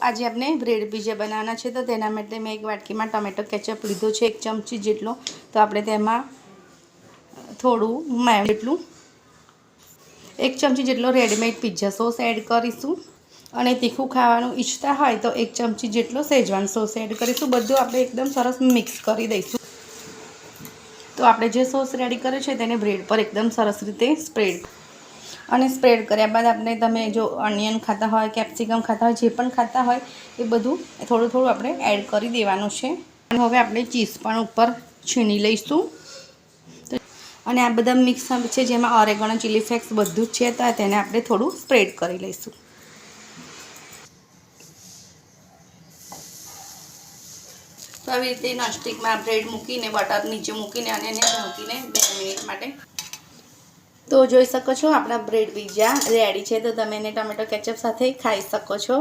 આજે આપણે bread pizza બનાવવાના છે, તો તેના માટે મેં એક વાટકીમાં ટમેટો કેચઅપ લીધો છે 1 ચમચી જેટલો. તો આપણે તેમાં થોડું મેયોનેઝ જેટલું 1 ચમચી જેટલો રેડીમેડ પિઝા સોસ એડ કરીશું. અને તીખું ખાવાનું ઈચ્છતા હોય તો 1 ચમચી જેટલો શેઝવાન સોસ એડ કરીશું. બધું આપણે એકદમ સરસ મિક્સ કરી દઈશું. તો આપણે જે સોસ રેડી કર્યો છે તેને બ્રેડ પર એકદમ સરસ રીતે સ્પ્રેડ કર્યા બાદ તમે જો ઓનિયન ખાતા હોય, કેપ્સિકમ ખાતા હોય, જે પણ ખાતા હોય એ બધું થોડું થોડું આપણે એડ કરી દેવાનું છે. અને હવે આપણે ચીઝ પણ ઉપર છીણી લઈશું. અને આ બધા મિક્સ છે જેમાં ઓરેગનો, ચીલી ફ્લેક્સ બધું જ છે, તો તેને આપણે થોડું સ્પ્રેડ કરી લઈશું. તો આવી રીતે નોનસ્ટિકમાં બ્રેડ મૂકીને બટર નીચે મૂકીને અને એને ઢાંકીને 2 મિનિટ માટે. તો જોઈ શકો છો આપણા બ્રેડ પીઝા રેડી છે. તો તમે એને ટમેટો કેચઅપ સાથે ખાઈ શકો છો.